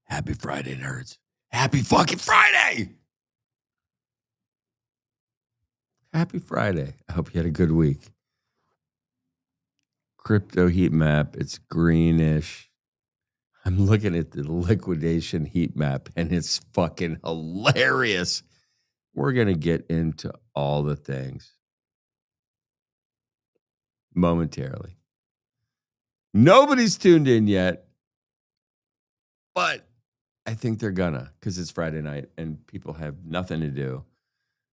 Happy Friday, nerds. Happy fucking Friday! Happy Friday. I hope you had a good week. Crypto heat map, it's greenish. I'm looking at the liquidation heat map, and it's fucking hilarious. We're going to get into all the things momentarily. Nobody's tuned in yet, but I think they're gonna, because it's Friday night and people have nothing to do.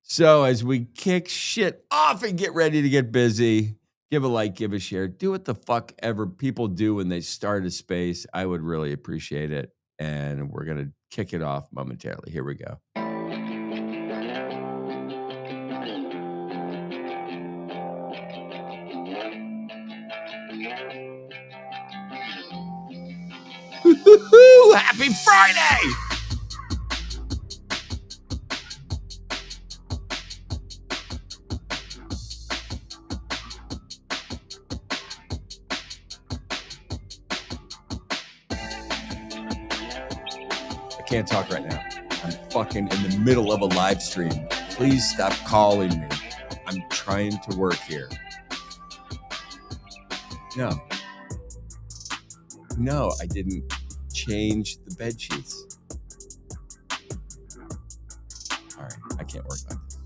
So as we kick shit off and get ready to get busy, give a like, give a share, do what the fuck ever people do when they start a space. I would really appreciate it. And we're going to kick it off momentarily. Here we go. Happy Friday! I can't talk right now. I'm fucking in the middle of a live stream. Please stop calling me. I'm trying to work here. No, I didn't change the bed sheets. All right, I can't work like this.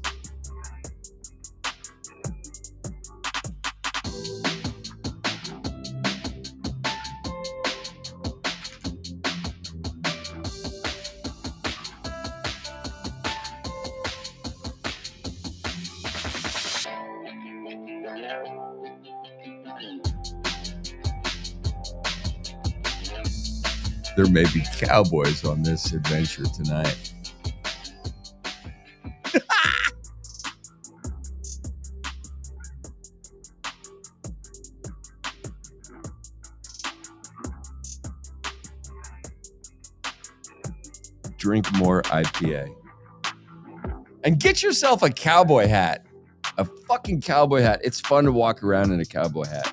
There may be cowboys on this adventure tonight. Drink more IPA. And get yourself a cowboy hat. A fucking cowboy hat. It's fun to walk around in a cowboy hat.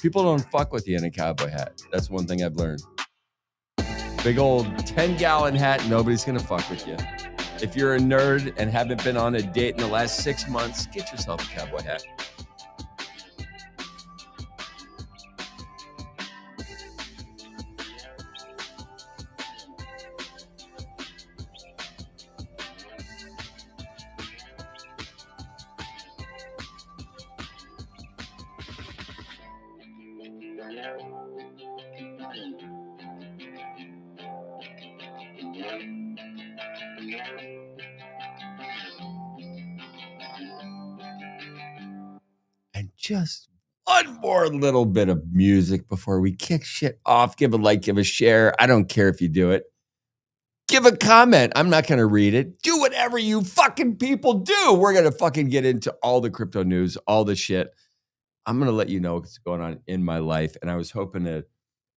People don't fuck with you in a cowboy hat. That's one thing I've learned. Big old 10-gallon hat, nobody's going to fuck with you. If you're a nerd and haven't been on a date in the last 6 months, get yourself a cowboy hat. And just one more little bit of music before we kick shit off. Give a like, give a share. I don't care if you do it. Give a comment. I'm not going to read it. Do whatever you fucking people do. We're going to fucking get into all the crypto news, all the shit. I'm going to let you know what's going on in my life. And I was hoping to,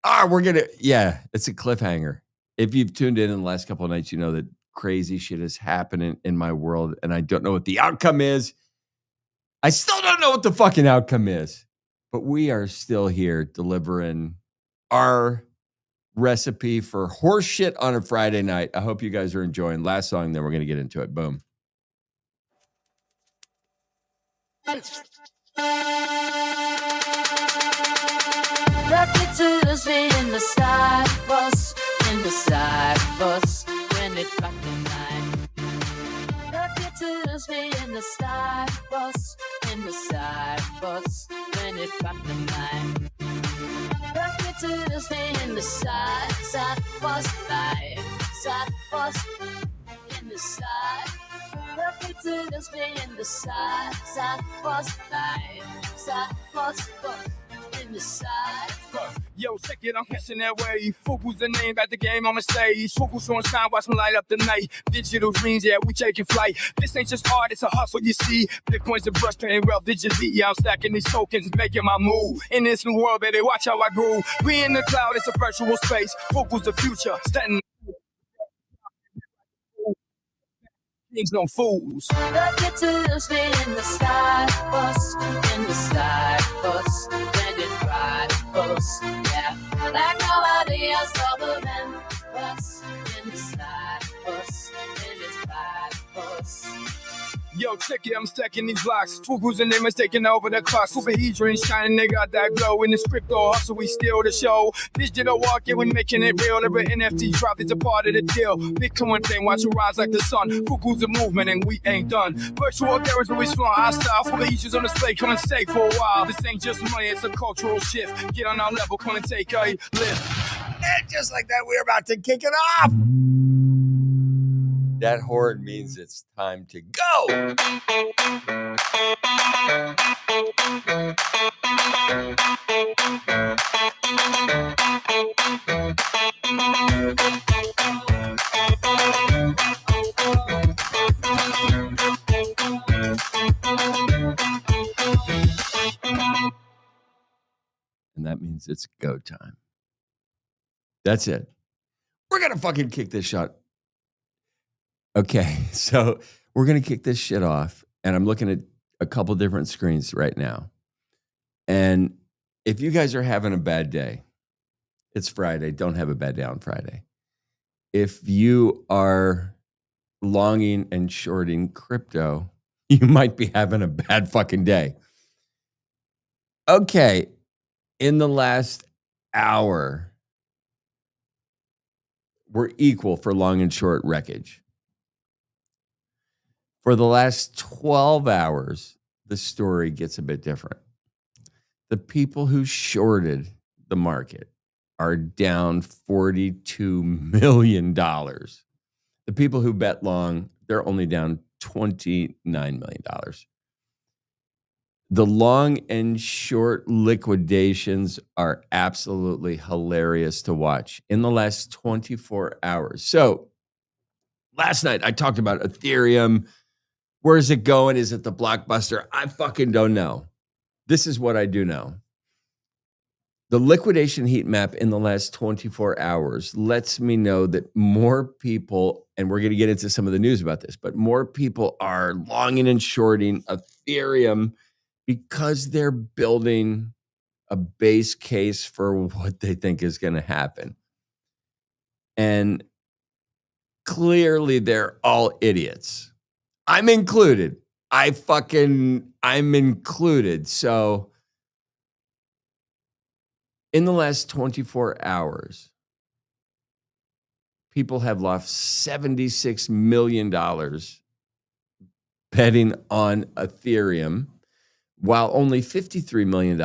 it's a cliffhanger. If you've tuned in the last couple of nights, you know that crazy shit is happening in my world. And I don't know what the outcome is. I still don't know what the fucking outcome is. But we are still here delivering our recipe for horse shit on a Friday night. I hope you guys are enjoying. Last song, then we're going to get into it. Boom. Lucky to be in the side bus, when it rocked the night. Lucky to be in the side bus, when it rocked the night. Lucky to be in the side bus, in the side. Lucky to be in the side bus, in the side. Yo, check it, I'm catching that wave. Fuku's the name, got the game on the stage. Fuku's on shine, watch me light up the night. Digital dreams, yeah, we taking flight. This ain't just art, it's a hustle, you see. Bitcoin's a brush, paying wealth, digitally. Yeah, I'm stacking these tokens, making my move. In this new world, baby, watch how I groove. We in the cloud, it's a virtual space. Fuku's the future, standing. Things no fools. Lucky to be in the side bus, when it ride bus, yeah. Like nobody else, but Yo, check it, I'm stacking these blocks. Fuku's and them is taking over the clock. Superhedron shining, they got that glow. In the crypto hustle, we steal the show. Digital walk, yeah, we making it real. Every NFT drop is a part of the deal. Bitcoin thing, watch it rise like the sun. Fuku's a movement and we ain't done. Virtual carriage, we flaunt our style. Full of issues on display, come and stay for a while. This ain't just money, it's a cultural shift. Get on our level, come and take a lift. And just like that, we're about to kick it off. That horn means it's time to go. And that means it's go time. That's it. We're going to fucking kick this shot. Okay, so we're going to kick this shit off. And I'm looking at a couple different screens right now. And if you guys are having a bad day, it's Friday. Don't have a bad day on Friday. If you are longing and shorting crypto, you might be having a bad fucking day. Okay, in the last hour, we're equal for long and short wreckage. For the last 12 hours, the story gets a bit different. The people who shorted the market are down $42 million. The people who bet long, they're only down $29 million. The long and short liquidations are absolutely hilarious to watch in the last 24 hours. So last night I talked about Ethereum. Where's it going? Is it the blockbuster? I fucking don't know. This is what I do know. The liquidation heat map in the last 24 hours lets me know that more people, and we're going to get into some of the news about this, but more people are longing and shorting Ethereum because they're building a base case for what they think is going to happen. And clearly they're all idiots. I'm included. I'm included. So in the last 24 hours, people have lost $76 million betting on Ethereum, while only $53 million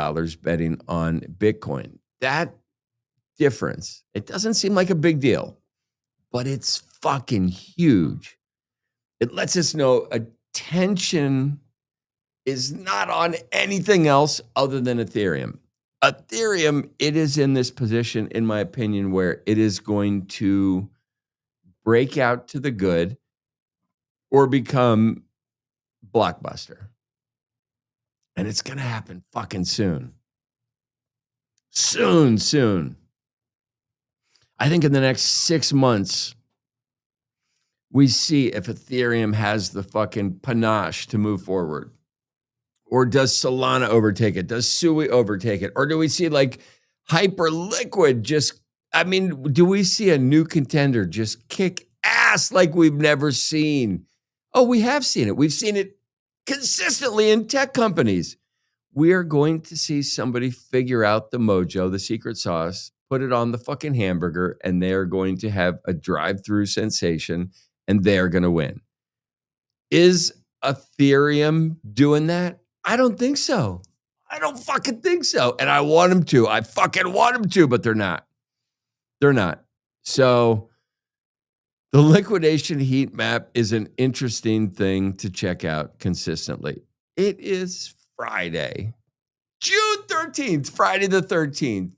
betting on Bitcoin. That difference, it doesn't seem like a big deal, but it's fucking huge. It lets us know attention is not on anything else other than Ethereum. Ethereum, it is in this position, in my opinion, where it is going to break out to the good or become blockbuster. And it's going to happen fucking soon. Soon. I think in the next 6 months, we see if Ethereum has the fucking panache to move forward. Or does Solana overtake it? Does Sui overtake it? Or do we see like Hyperliquid do we see a new contender just kick ass like we've never seen? Oh, we have seen it. We've seen it consistently in tech companies. We are going to see somebody figure out the mojo, the secret sauce, put it on the fucking hamburger, and they are going to have a drive-through sensation, and they are going to win. Is Ethereum doing that? I don't think so. I don't fucking think so. And I want them to. I fucking want them to, but they're not. They're not. So the liquidation heat map is an interesting thing to check out consistently. It is Friday, June 13th, Friday the 13th.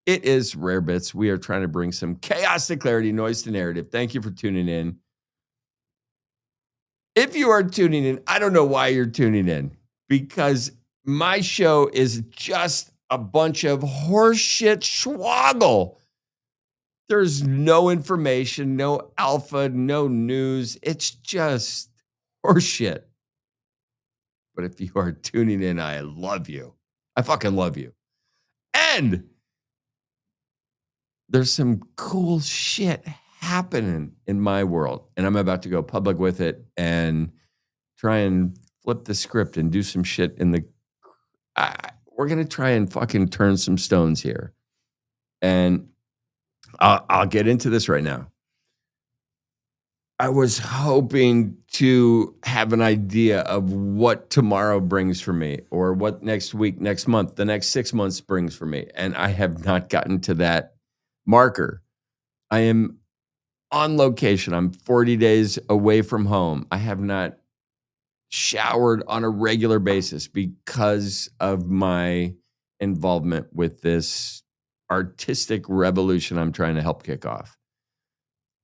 It is Rare Bits. We are trying to bring some chaos to clarity, noise to narrative. Thank you for tuning in. If you are tuning in, I don't know why you're tuning in, because my show is just a bunch of horseshit schwaggle. There's no information, no alpha, no news. It's just horseshit. But if you are tuning in, I love you. I fucking love you. And there's some cool shit happening in my world, and I'm about to go public with it and try and flip the script and do some shit in the. We're gonna try and fucking turn some stones here, and I'll get into this right now. I was hoping to have an idea of what tomorrow brings for me, or what next week, next month, the next 6 months brings for me, and I have not gotten to that marker. I am on location. I'm 40 days away from home. I have not showered on a regular basis because of my involvement with this artistic revolution I'm trying to help kick off.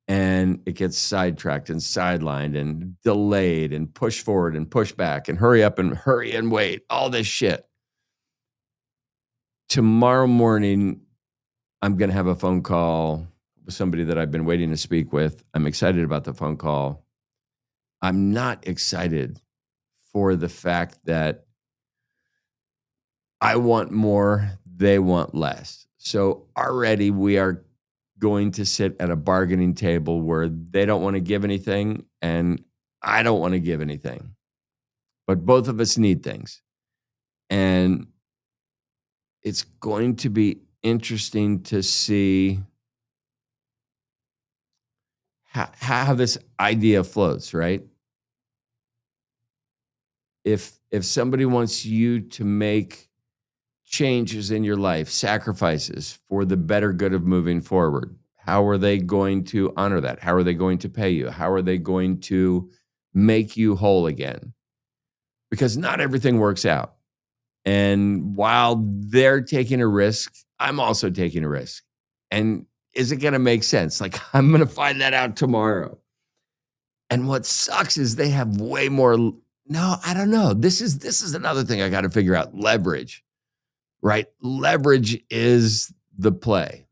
And it gets sidetracked and sidelined and delayed and pushed forward and pushed back and hurry up and hurry and wait, all this shit. Tomorrow morning, I'm going to have a phone call with somebody that I've been waiting to speak with. I'm excited about the phone call. I'm not excited for the fact that I want more, they want less. So already we are going to sit at a bargaining table where they don't want to give anything and I don't want to give anything. But both of us need things. And it's going to be interesting to see how this idea floats, right? If somebody wants you to make changes in your life, sacrifices for the better good of moving forward, how are they going to honor that? How are they going to pay you? How are they going to make you whole again? Because not everything works out. And while they're taking a risk, I'm also taking a risk. And is it going to make sense? Like, I'm going to find that out tomorrow. And what sucks is they have way more. No, I don't know. This is another thing I got to figure out. Leverage, right? Leverage is the play.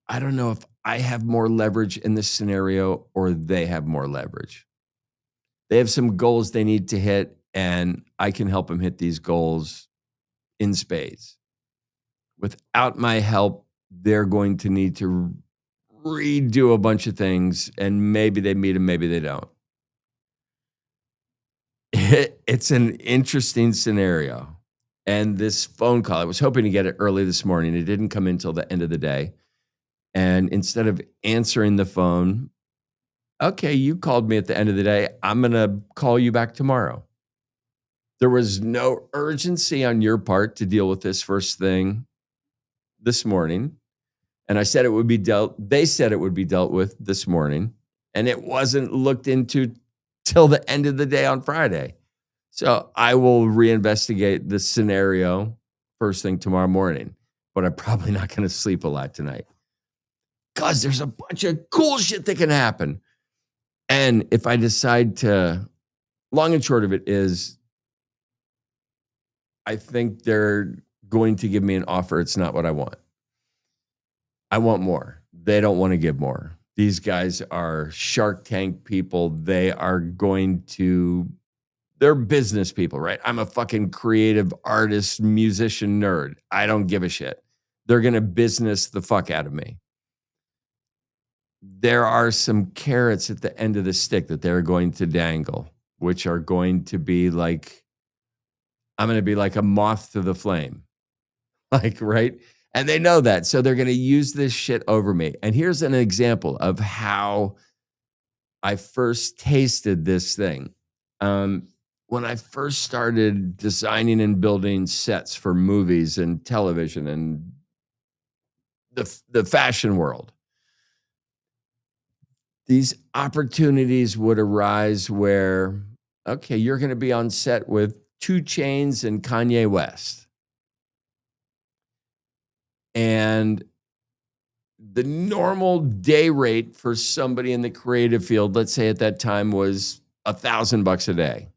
I don't know if I have more leverage in this scenario or they have more leverage. They have some goals they need to hit, and I can help them hit these goals in spades. Without my help, they're going to need to redo a bunch of things, and maybe they meet them, maybe they don't. It's an interesting scenario. And this phone call, I was hoping to get it early this morning. It didn't come in until the end of the day. And instead of answering the phone, okay, you called me at the end of the day. I'm going to call you back tomorrow. There was no urgency on your part to deal with this first thing this morning. And I said it would be they said it would be dealt with this morning. And it wasn't looked into till the end of the day on Friday. So I will reinvestigate the scenario first thing tomorrow morning. But I'm probably not going to sleep a lot tonight. Because there's a bunch of cool shit that can happen. And if I decide to, long and short of it is, I think they're going to give me an offer. It's not what I want. I want more. They don't want to give more. These guys are Shark Tank people. They're business people, right? I'm a fucking creative artist, musician nerd. I don't give a shit. They're going to business the fuck out of me. There are some carrots at the end of the stick that they're going to dangle, which are going to be like, I'm going to be like a moth to the flame. Like, right? And they know that. So they're going to use this shit over me. And here's an example of how I first tasted this thing. When I first started designing and building sets for movies and television and the fashion world, these opportunities would arise where, okay, you're going to be on set with 2 Chainz and Kanye West. And the normal day rate for somebody in the creative field, let's say at that time, was $1,000 a day.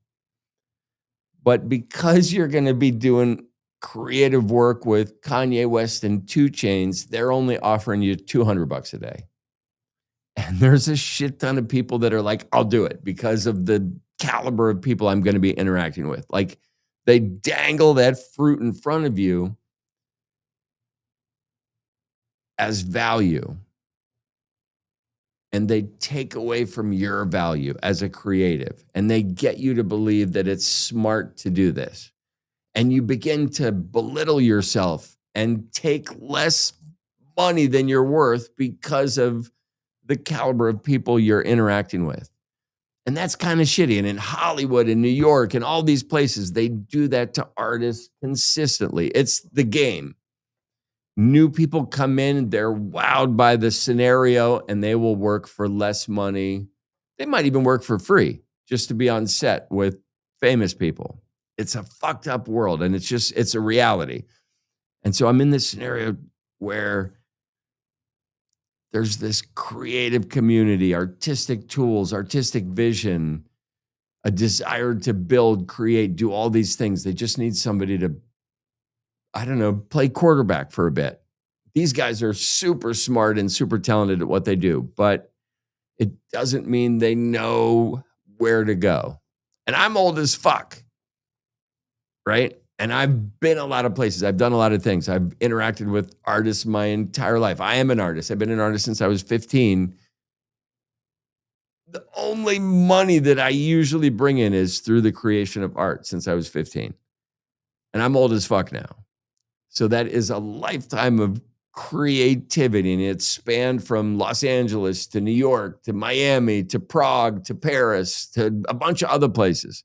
But because you're going to be doing creative work with Kanye West and 2 Chainz, they're only offering you $200 a day. And there's a shit ton of people that are like, I'll do it because of the caliber of people I'm going to be interacting with. Like, they dangle that fruit in front of you as value. and they take away from your value as a creative, and they get you to believe that it's smart to do this. And you begin to belittle yourself and take less money than you're worth because of the caliber of people you're interacting with. And that's kind of shitty. And in Hollywood and New York and all these places, they do that to artists consistently. It's the game. New people come in, they're wowed by the scenario, and they will work for less money. They might even work for free just to be on set with famous people. It's a fucked up world, and it's a reality. And so I'm in this scenario where there's this creative community, artistic tools, artistic vision, a desire to build, create, do all these things. They just need somebody to, I don't know, play quarterback for a bit. These guys are super smart and super talented at what they do, but it doesn't mean they know where to go. And I'm old as fuck, right? And I've been a lot of places. I've done a lot of things. I've interacted with artists my entire life. I am an artist. I've been an artist since I was 15. The only money that I usually bring in is through the creation of art since I was 15. And I'm old as fuck now. So that is a lifetime of creativity. And it spanned from Los Angeles to New York to Miami to Prague to Paris to a bunch of other places.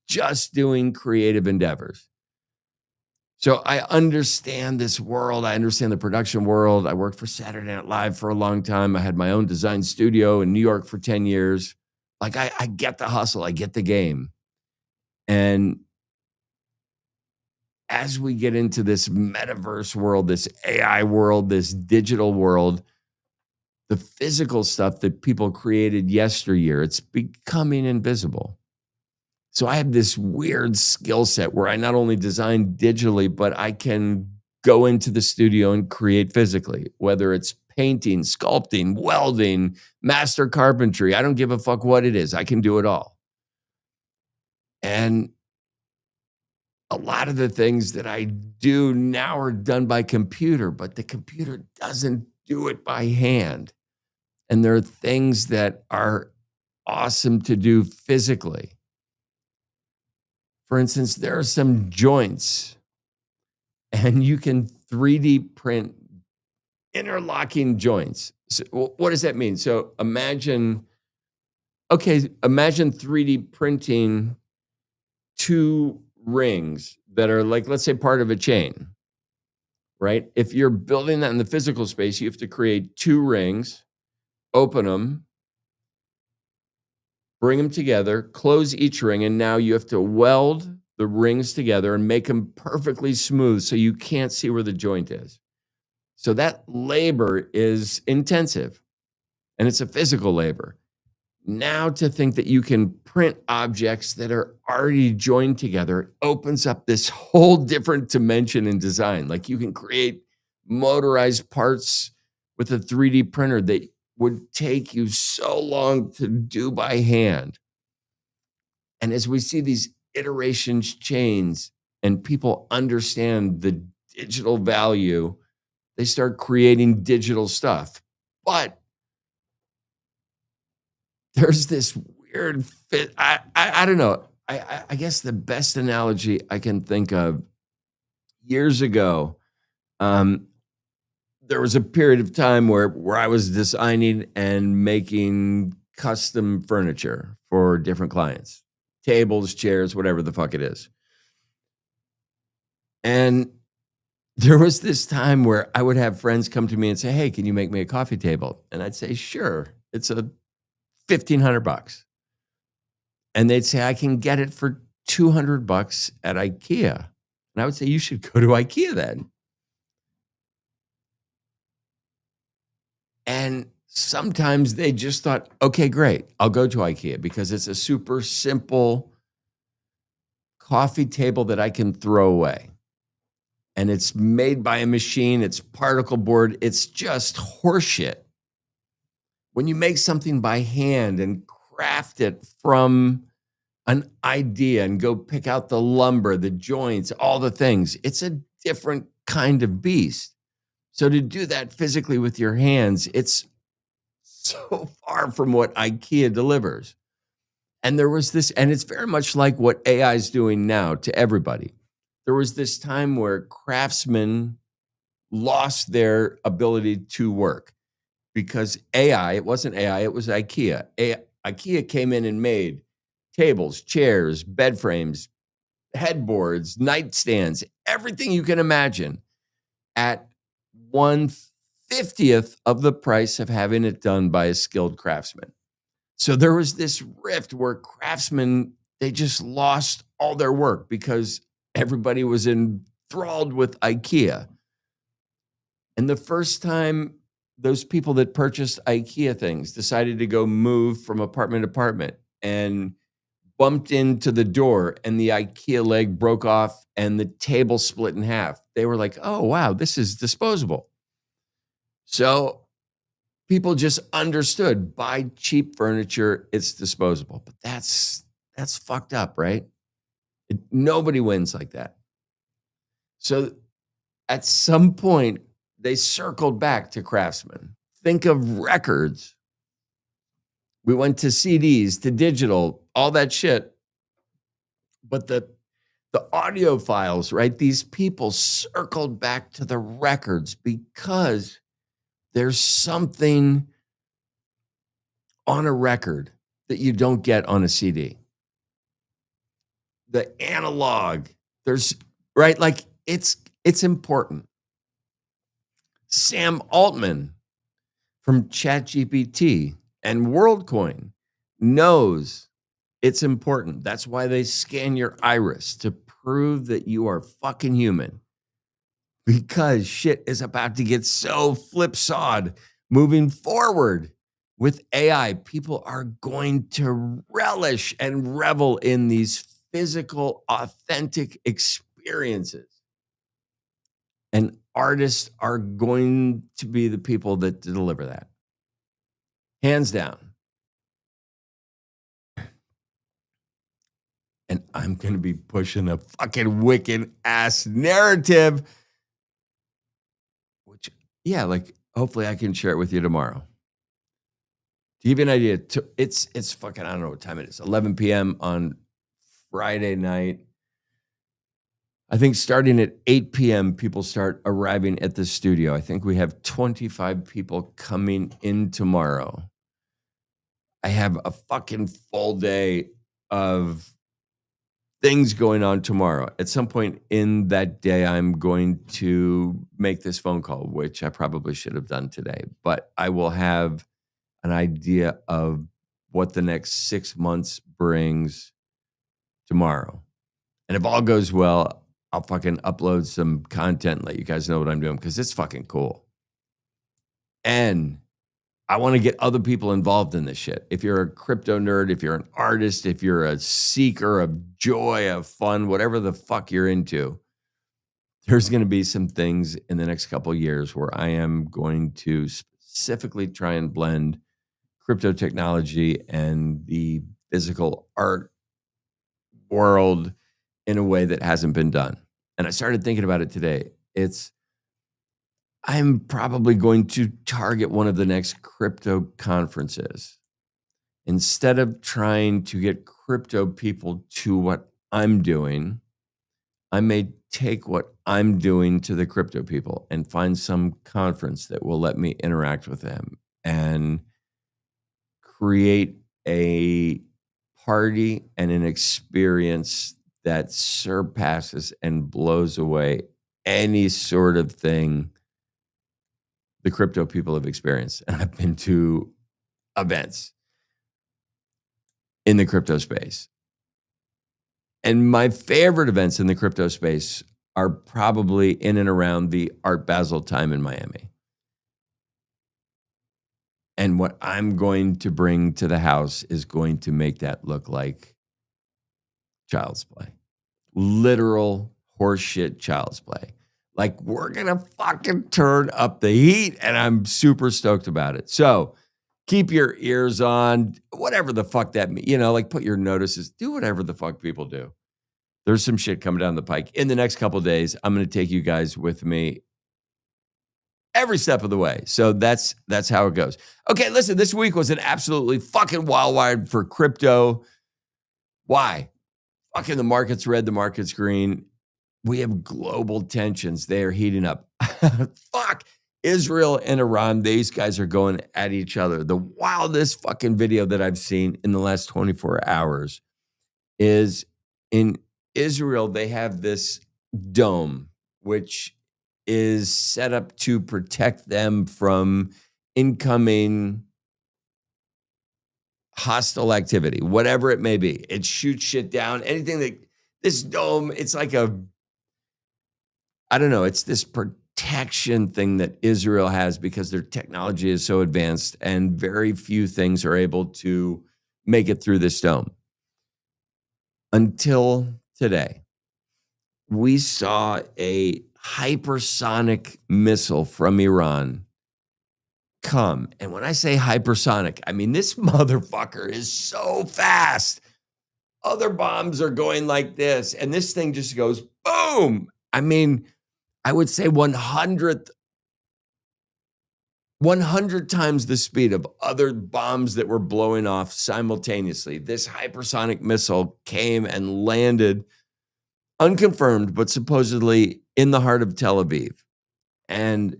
Just doing creative endeavors. So I understand this world. I understand the production world. I worked for Saturday Night Live for a long time. I had my own design studio in New York for 10 years. Like I get the hustle. I get the game. And as we get into this metaverse world, this AI world, this digital world, the physical stuff that people created yesteryear, it's becoming invisible. So I have this weird skill set where I not only design digitally, but I can go into the studio and create physically, whether it's painting, sculpting, welding, master carpentry. I don't give a fuck what it is. I can do it all. And a lot of the things that I do now are done by computer, but the computer doesn't do it by hand. And there are things that are awesome to do physically. For instance, there are some joints, and you can 3D print interlocking joints. So what does that mean? So imagine 3D printing two rings that are like, let's say, part of a chain, right? If you're building that in the physical space, you have to create two rings, open them, bring them together, close each ring, and now you have to weld the rings together and make them perfectly smooth so you can't see where the joint is. So that labor is intensive, and it's a physical labor. Now to think that you can print objects that are already joined together opens up this whole different dimension in design. Like you can create motorized parts with a 3D printer that would take you so long to do by hand. And as we see these iterations change and people understand the digital value, they start creating digital stuff. But there's this weird fit. I don't know. I guess the best analogy I can think of, years ago, there was a period of time where I was designing and making custom furniture for different clients, tables, chairs, whatever the fuck it is. And there was this time where I would have friends come to me and say, "Hey, can you make me a coffee table?" And I'd say, "Sure." It's a $1,500. And they'd say, "I can get it for $200 at IKEA." And I would say, "You should go to IKEA then." And sometimes they just thought, "Okay, great. I'll go to IKEA because it's a super simple coffee table that I can throw away. And it's made by a machine. It's particle board. It's just horseshit." When you make something by hand and craft it from an idea and go pick out the lumber, the joints, all the things, it's a different kind of beast. So to do that physically with your hands, it's so far from what IKEA delivers. And there was this, and it's very much like what AI is doing now to everybody. There was this time where craftsmen lost their ability to work because AI, it wasn't AI, it was IKEA. IKEA came in and made tables, chairs, bed frames, headboards, nightstands, everything you can imagine at 1/50th of the price of having it done by a skilled craftsman. So there was this rift where craftsmen, they just lost all their work because everybody was enthralled with IKEA. And the first time those people that purchased IKEA things decided to go move from apartment to apartment and bumped into the door and the IKEA leg broke off and the table split in half, they were like, oh, wow, this is disposable. So people just understood, buy cheap furniture, it's disposable. But that's fucked up, right? Nobody wins like that. So at some point, they circled back to craftsmen. Think of records. We went to CDs, to digital, all that shit. But the audio files, right? These people circled back to the records because there's something on a record that you don't get on a CD. The analog, there's, right? Like it's important. Sam Altman from ChatGPT and WorldCoin knows it's important. That's why they scan your iris to prove that you are fucking human. Because shit is about to get so flip-sawed moving forward with AI. People are going to relish and revel in these physical, authentic experiences. And artists are going to be the people that deliver that. Hands down. And I'm going to be pushing a fucking wicked ass narrative. Which, yeah, like hopefully I can share it with you tomorrow. To give you an idea, it's fucking, I don't know what time it is, 11 p.m. on Friday night. I think starting at 8 p.m., people start arriving at the studio. I think we have 25 people coming in tomorrow. I have a fucking full day of things going on tomorrow. At some point in that day, I'm going to make this phone call, which I probably should have done today, but I will have an idea of what the next 6 months brings tomorrow. And if all goes well, I'll fucking upload some content, let you guys know what I'm doing, because it's fucking cool. And I want to get other people involved in this shit. If you're a crypto nerd, if you're an artist, if you're a seeker of joy, of fun, whatever the fuck you're into, there's going to be some things in the next couple of years where I am going to specifically try and blend crypto technology and the physical art world in a way that hasn't been done. And I started thinking about it today. I'm probably going to target one of the next crypto conferences. Instead of trying to get crypto people to what I'm doing, I may take what I'm doing to the crypto people and find some conference that will let me interact with them and create a party and an experience that surpasses and blows away any sort of thing the crypto people have experienced. And I've been to events in the crypto space. And my favorite events in the crypto space are probably in and around the Art Basel time in Miami. And what I'm going to bring to the house is going to make that look like child's play. Literal horseshit child's play. Like, we're going to fucking turn up the heat, and I'm super stoked about it. So keep your ears on, whatever the fuck that means. You know, like, put your notices, do whatever the fuck people do. There's some shit coming down the pike. In the next couple of days, I'm going to take you guys with me every step of the way. So that's how it goes. Okay, listen, this week was an absolutely fucking wild ride for crypto. Why? Fucking the market's red, the market's green. We have global tensions. They are heating up. Fuck. Israel and Iran, these guys are going at each other. The wildest fucking video that I've seen in the last 24 hours is in Israel, they have this dome, which is set up to protect them from incoming hostile activity, whatever it may be. It shoots shit down. Anything that this dome, it's like I don't know, it's this protection thing that Israel has because their technology is so advanced and very few things are able to make it through this dome. Until today, we saw a hypersonic missile from Iran come. And when I say hypersonic, I mean this motherfucker is so fast. Other bombs are going like this, and this thing just goes boom. I mean, I would say 100 times the speed of other bombs that were blowing off simultaneously. This hypersonic missile came and landed, unconfirmed, but supposedly in the heart of Tel Aviv. And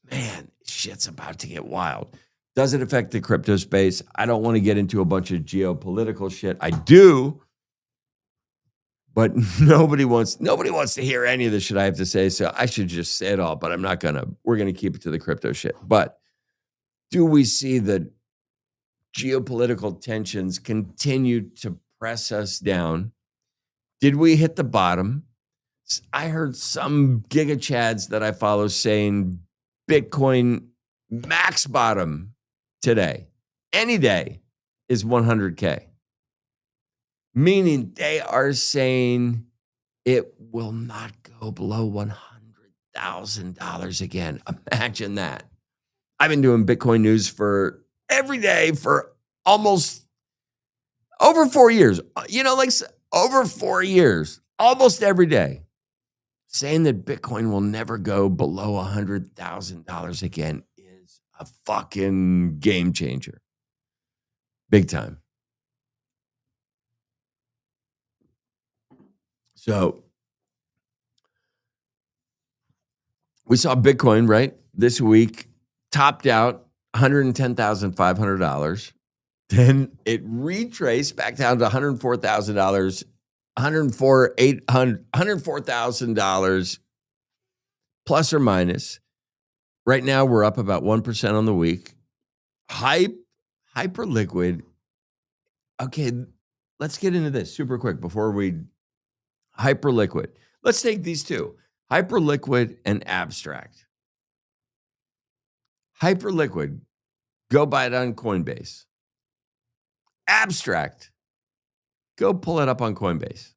man, shit's about to get wild. Does it affect the crypto space? I don't want to get into a bunch of geopolitical shit. I do, but nobody wants to hear any of the shit I have to say. So I should just say it all, but I'm not gonna. We're gonna keep it to the crypto shit. But do we see the geopolitical tensions continue to press us down? Did we hit the bottom? I heard some giga chads that I follow saying Bitcoin max bottom today, any day, is 100K. Meaning they are saying it will not go below $100,000 again. Imagine that. I've been doing Bitcoin news for every day for almost over 4 years. Over 4 years, almost every day, saying that Bitcoin will never go below $100,000 again is a fucking game changer. Big time. So we saw Bitcoin, right, this week topped out $110,500. Then it retraced back down to $104,000, $104,000 plus or minus. Right now, we're up about 1% on the week. Hyperliquid. Okay, let's get into this super quick before we. Hyperliquid. Let's take these two, Hyperliquid and Abstract. Hyperliquid, go buy it on Coinbase. Abstract, go pull it up on Coinbase.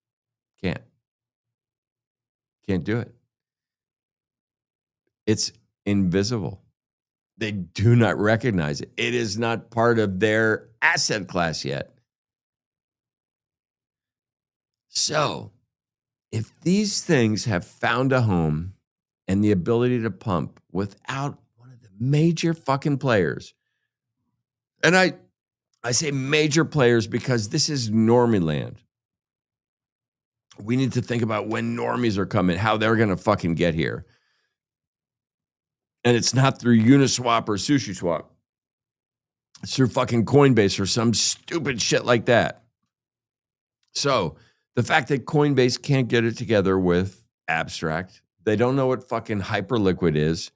Can't do it. It's invisible. They do not recognize it. It is not part of their asset class yet. So, if these things have found a home and the ability to pump without one of the major fucking players, and I say major players because this is normie land. We need to think about when normies are coming, how they're going to fucking get here. And it's not through Uniswap or SushiSwap. It's through fucking Coinbase or some stupid shit like that. So the fact that Coinbase can't get it together with Abstract, they don't know what fucking Hyperliquid is.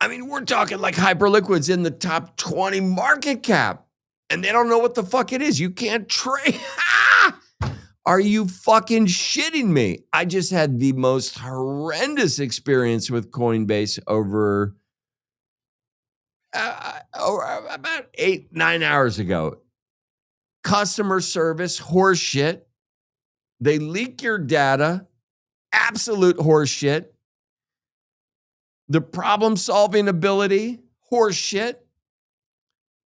I mean, we're talking like Hyperliquid's in the top 20 market cap, and they don't know what the fuck it is. You can't trade. Are you fucking shitting me? I just had the most horrendous experience with Coinbase over about 8-9 hours ago. Customer service, horseshit. They leak your data, absolute horseshit. The problem-solving ability, horseshit.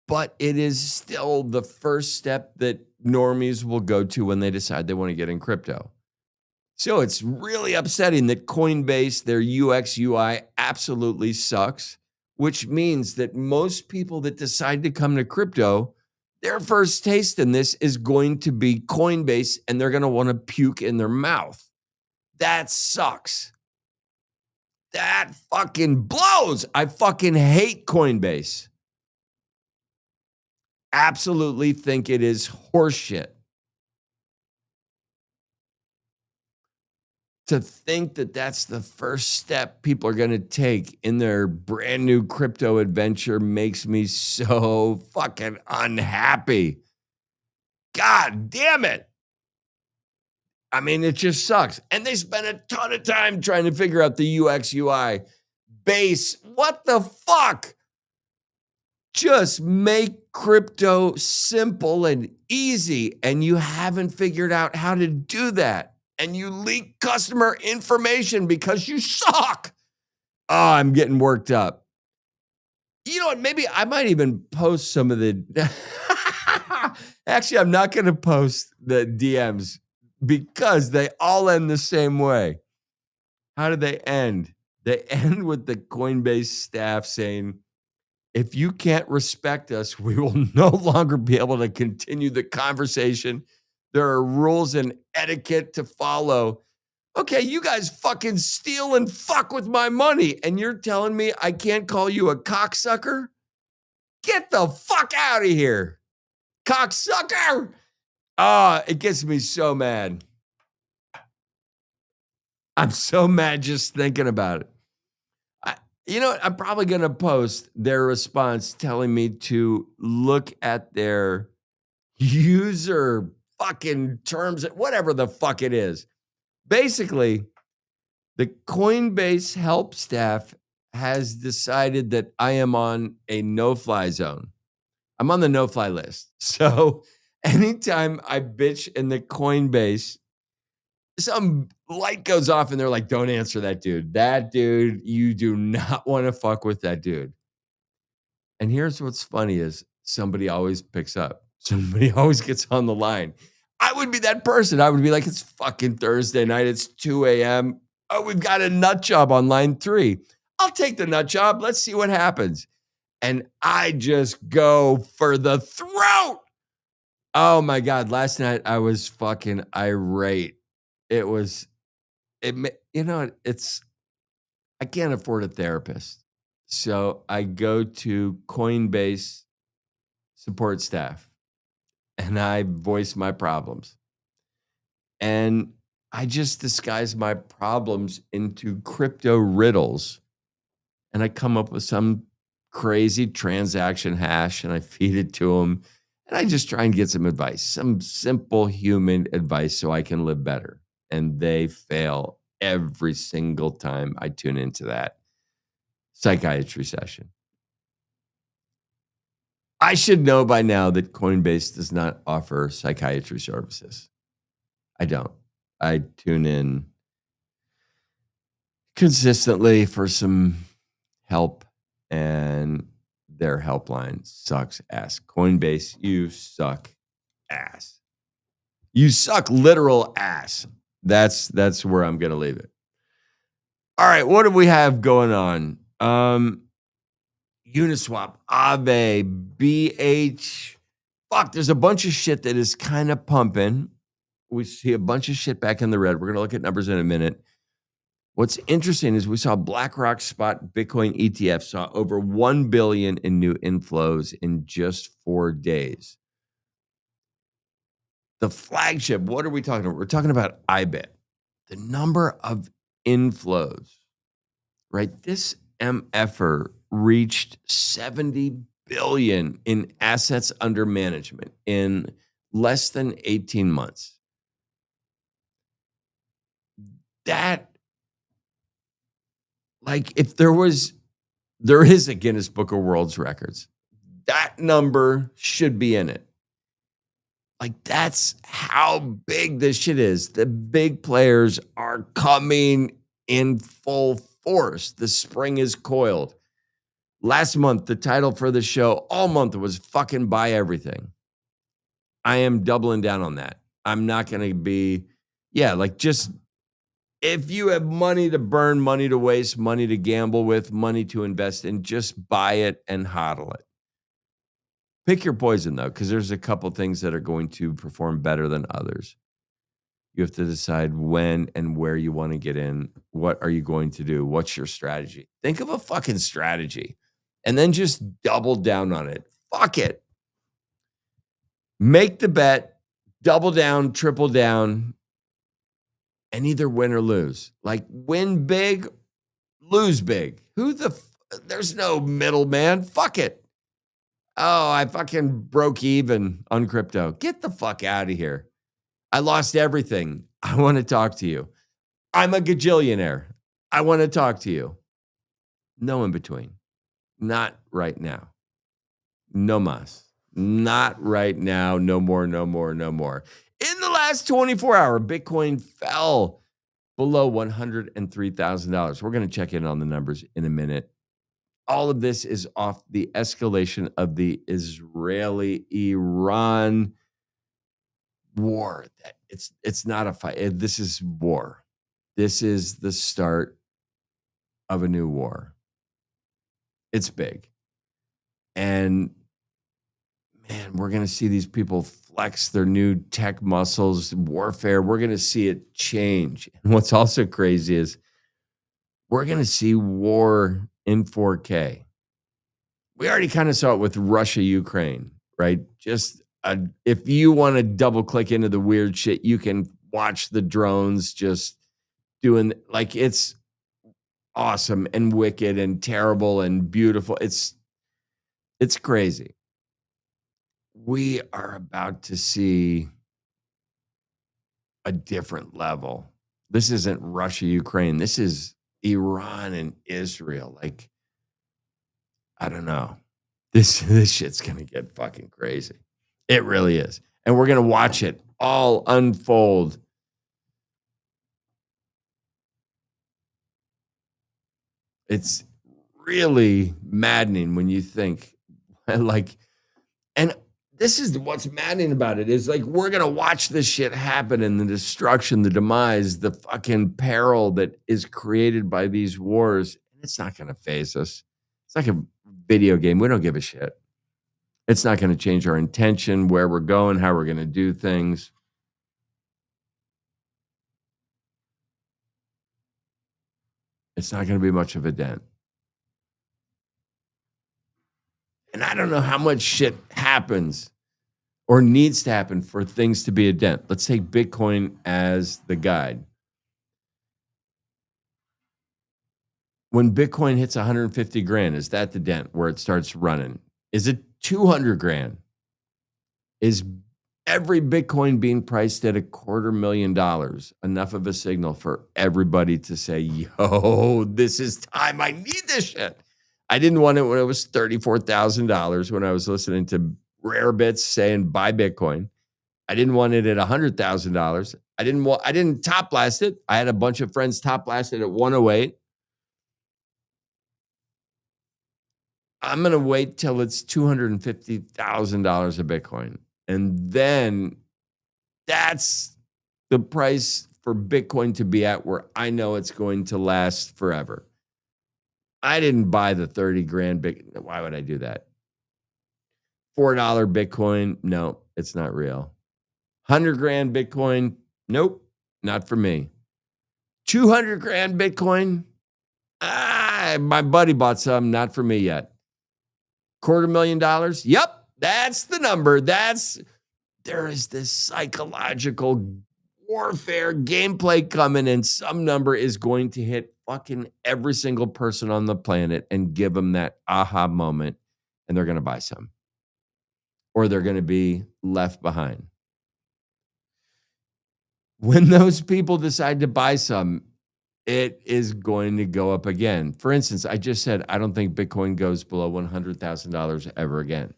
But it is still the first step that normies will go to when they decide they want to get in crypto. So it's really upsetting that Coinbase, their UX UI absolutely sucks, which means that most people that decide to come to crypto, their first taste in this is going to be Coinbase and they're going to want to puke in their mouth. That sucks. That fucking blows. I fucking hate Coinbase. Absolutely think it is horseshit. To think that that's the first step people are going to take in their brand new crypto adventure makes me so fucking unhappy. God damn it. I mean, it just sucks. And they spent a ton of time trying to figure out the UX UI base. What the fuck? Just make crypto simple and easy, and you haven't figured out how to do that. And you leak customer information because you suck. Oh, I'm getting worked up. You know what? Maybe I might even post some of the. Actually, I'm not going to post the DMs because they all end the same way. How do they end? They end with the Coinbase staff saying, if you can't respect us, we will no longer be able to continue the conversation. There are rules and etiquette to follow. Okay, you guys fucking steal and fuck with my money, and you're telling me I can't call you a cocksucker? Get the fuck out of here, cocksucker! It gets me so mad. I'm so mad just thinking about it. You know what? I'm probably going to post their response telling me to look at their user fucking terms, whatever the fuck it is. Basically, the Coinbase help staff has decided that I am on a no-fly zone. I'm on the no-fly list. So anytime I bitch in the Coinbase, some light goes off and they're like, don't answer that dude. That dude, you do not want to fuck with that dude. And here's what's funny is somebody always picks up. Somebody always gets on the line. I would be that person. I would be like, it's fucking Thursday night. It's 2 a.m. Oh, we've got a nut job on line 3. I'll take the nut job. Let's see what happens. And I just go for the throat. Oh my God. Last night I was fucking irate. I can't afford a therapist. So I go to Coinbase support staff and I voice my problems. And I just disguise my problems into crypto riddles. And I come up with some crazy transaction hash and I feed it to them. And I just try and get some advice, some simple human advice so I can live better. And they fail every single time I tune into that psychiatry session. I should know by now that Coinbase does not offer psychiatry services. I don't. I tune in consistently for some help, and their helpline sucks ass. Coinbase, you suck ass. You suck literal ass. That's where I'm going to leave it. All right, what do we have going on? Uniswap, Aave, BH. Fuck, there's a bunch of shit that is kind of pumping. We see a bunch of shit back in the red. We're going to look at numbers in a minute. What's interesting is we saw BlackRock spot Bitcoin ETF saw over 1 billion in new inflows in just 4 days. The flagship, what are we talking about? We're talking about IBIT. The number of inflows, right? This MFR reached 70 billion in assets under management in less than 18 months. That, like, if there is a Guinness Book of World Records, that number should be in it. Like, that's how big this shit is. The big players are coming in full force. The spring is coiled. Last month, the title for the show all month was fucking buy everything. I am doubling down on that. I'm not going to be, just If you have money to burn, money to waste, money to gamble with, money to invest in, just buy it and hodl it. Pick your poison, though, because there's a couple things that are going to perform better than others. You have to decide when and where you want to get in. What are you going to do? What's your strategy? Think of a fucking strategy and then just double down on it. Fuck it. Make the bet, double down, triple down, and either win or lose. Like win big, lose big. There's no middleman. Fuck it. Oh, I fucking broke even on crypto. Get the fuck out of here. I lost everything. I want to talk to you. I'm a gajillionaire. I want to talk to you. No in between. Not right now. No mas. Not right now. No more, no more, no more. In the last 24 hours, Bitcoin fell below $103,000. We're going to check in on the numbers in a minute. All of this is off the escalation of the Israeli-Iran war. It's not a fight. This is war. This is the start of a new war. It's big. And man, we're going to see these people flex their new tech muscles, warfare. We're going to see it change. And what's also crazy is we're going to see war in 4K. We already kind of saw it with Russia, Ukraine, right? Just if you want to double click into the weird shit, you can watch the drones just doing, like, it's awesome and wicked and terrible and beautiful. It's crazy. We are about to see a different level. This isn't Russia, Ukraine. This is Iran and Israel. Like, I don't know. This shit's going to get fucking crazy. It really is. And we're going to watch it all unfold. It's really maddening when you think, like, and this is what's maddening about it is, like, we're going to watch this shit happen, and the destruction, the demise, the fucking peril that is created by these wars. And it's not going to faze us. It's like a video game. We don't give a shit. It's not going to change our intention, where we're going, how we're going to do things. It's not going to be much of a dent. And I don't know how much shit happens or needs to happen for things to be a dent. Let's take Bitcoin as the guide. When Bitcoin hits 150 grand, is that the dent where it starts running? Is it 200 grand? Is every Bitcoin being priced at $250,000 enough of a signal for everybody to say, yo, this is time. I need this shit. I didn't want it when it was $34,000 when I was listening to Rare Bits saying buy Bitcoin. I didn't want it at $100,000. I didn't top blast it. I had a bunch of friends top blast it at 108. I'm going to wait till it's $250,000 a Bitcoin. And then that's the price for Bitcoin to be at where I know it's going to last forever. I didn't buy the 30 grand Bitcoin. Why would I do that? $4 Bitcoin. No, it's not real. 100 grand Bitcoin. Nope, not for me. 200 grand Bitcoin. My buddy bought some, not for me yet. $250,000. Yep, that's the number. There is this psychological warfare gameplay coming, and some number is going to hit fucking every single person on the planet and give them that aha moment, and they're going to buy some, or they're going to be left behind. When those people decide to buy some, it is going to go up again. For instance, I just said I don't think Bitcoin goes below $100,000 ever again.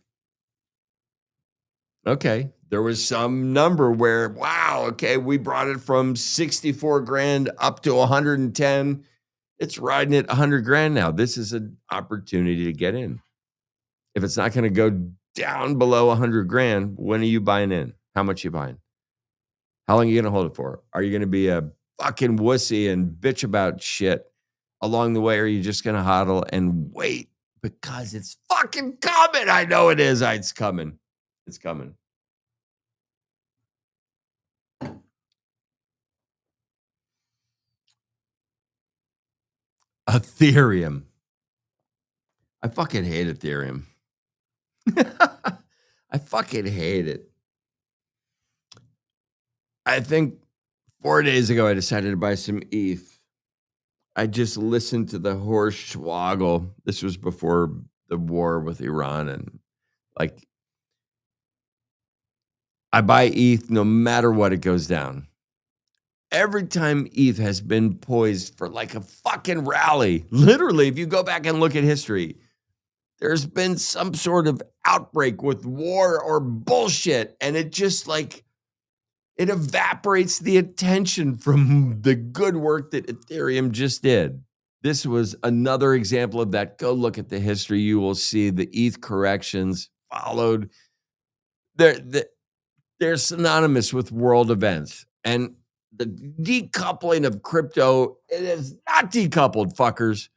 Okay, there was some number where, wow, okay, we brought it from 64 grand up to 110. It's riding at 100 grand now. This is an opportunity to get in. If it's not going to go down below 100 grand, when are you buying in? How much are you buying? How long are you going to hold it for? Are you going to be a fucking wussy and bitch about shit along the way, or are you just going to hodl and wait because it's fucking coming? I know it is. It's coming. It's coming. Ethereum. I fucking hate Ethereum. I fucking hate it. I think 4 days ago, I decided to buy some ETH. I just listened to the horse schwaggle. This was before the war with Iran. And like, I buy ETH no matter what, it goes down. Every time ETH has been poised for like a fucking rally, literally, if you go back and look at history, there's been some sort of outbreak with war or bullshit. And it just like, it evaporates the attention from the good work that Ethereum just did. This was another example of that. Go look at the history. You will see the ETH corrections followed. They're synonymous with world events. And the decoupling of crypto, it is not decoupled, fuckers.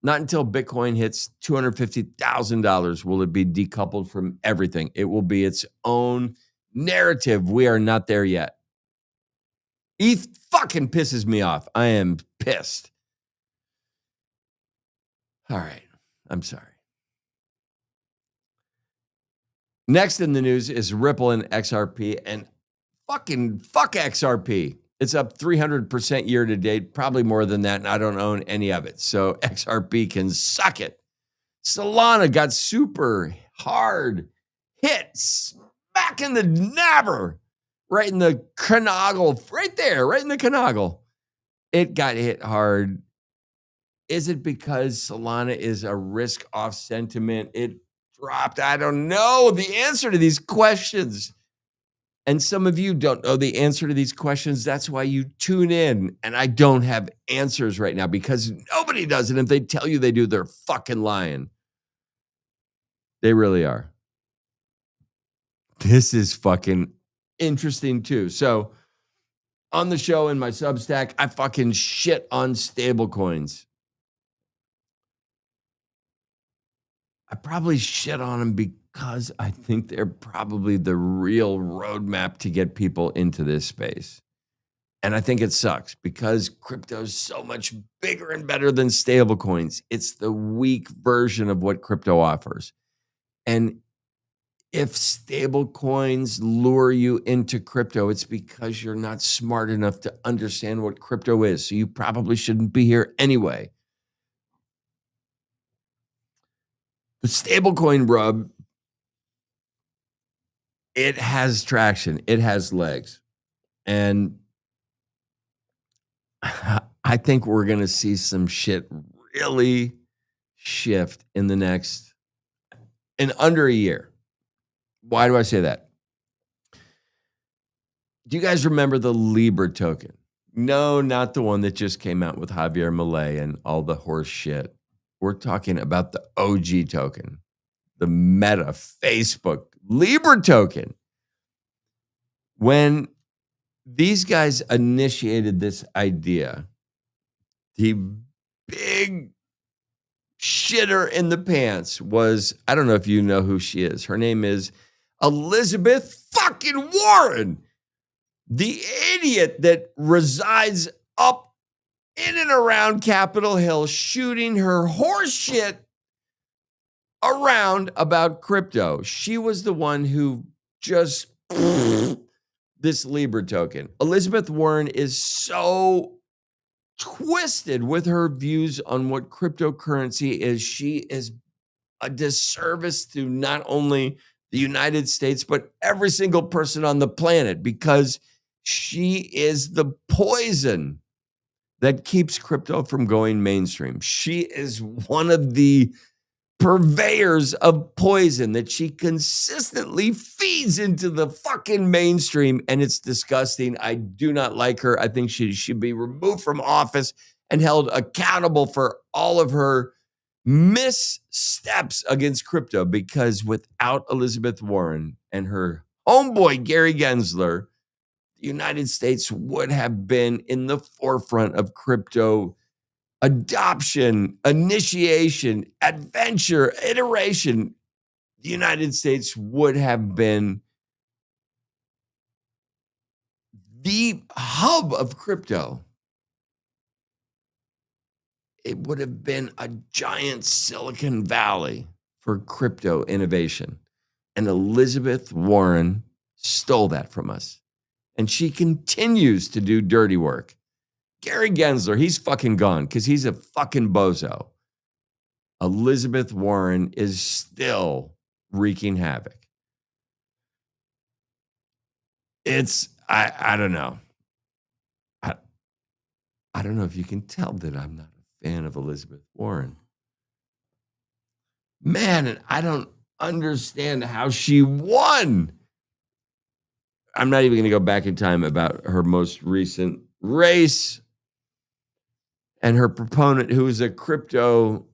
Not until Bitcoin hits $250,000 will it be decoupled from everything. It will be its own narrative. We are not there yet. ETH fucking pisses me off. I am pissed. All right. I'm sorry. Next in the news is Ripple and XRP, and fucking fuck XRP. It's up 300% year to date, probably more than that, and I don't own any of it. So XRP can suck it. Solana got super hard hit, smack in the nabber, right in the canoggle, right there, right in the canoggle. It got hit hard. Is it because Solana is a risk-off sentiment? It dropped. I don't know the answer to these questions. And some of you don't know the answer to these questions. That's why you tune in. And I don't have answers right now because nobody does. And if they tell you they do, they're fucking lying. They really are. This is fucking interesting too. So on the show in my Substack, I fucking shit on stablecoins. I probably shit on them because I think they're probably the real roadmap to get people into this space. And I think it sucks because crypto is so much bigger and better than stablecoins. It's the weak version of what crypto offers. And if stablecoins lure you into crypto, it's because you're not smart enough to understand what crypto is. So you probably shouldn't be here anyway. The stablecoin rub, it has traction. It has legs. And I think we're going to see some shit really shift in under a year. Why do I say that? Do you guys remember the Libra token? No, not the one that just came out with Javier Milei and all the horse shit. We're talking about the OG token, the Meta Facebook Libra token. When these guys initiated this idea, the big shitter in the pants was, I don't know if you know who she is. Her name is Elizabeth fucking Warren, the idiot that resides up in and around Capitol Hill, shooting her horse shit around about crypto. She was the one who just this Libra token. Elizabeth Warren is so twisted with her views on what cryptocurrency is. She is a disservice to not only the United States, but every single person on the planet because she is the poison that keeps crypto from going mainstream. She is one of the purveyors of poison that she consistently feeds into the fucking mainstream, and it's disgusting. I do not like her. I think she should be removed from office and held accountable for all of her missteps against crypto, because without Elizabeth Warren and her homeboy Gary Gensler, the United States would have been in the forefront of crypto adoption, initiation, adventure, iteration. The United States would have been the hub of crypto. It would have been a giant Silicon Valley for crypto innovation. And Elizabeth Warren stole that from us. And she continues to do dirty work. Gary Gensler, he's fucking gone because he's a fucking bozo. Elizabeth Warren is still wreaking havoc. I don't know. I don't know if you can tell that I'm not a fan of Elizabeth Warren. Man, and I don't understand how she won. I'm not even going to go back in time about her most recent race and her proponent, who was a crypto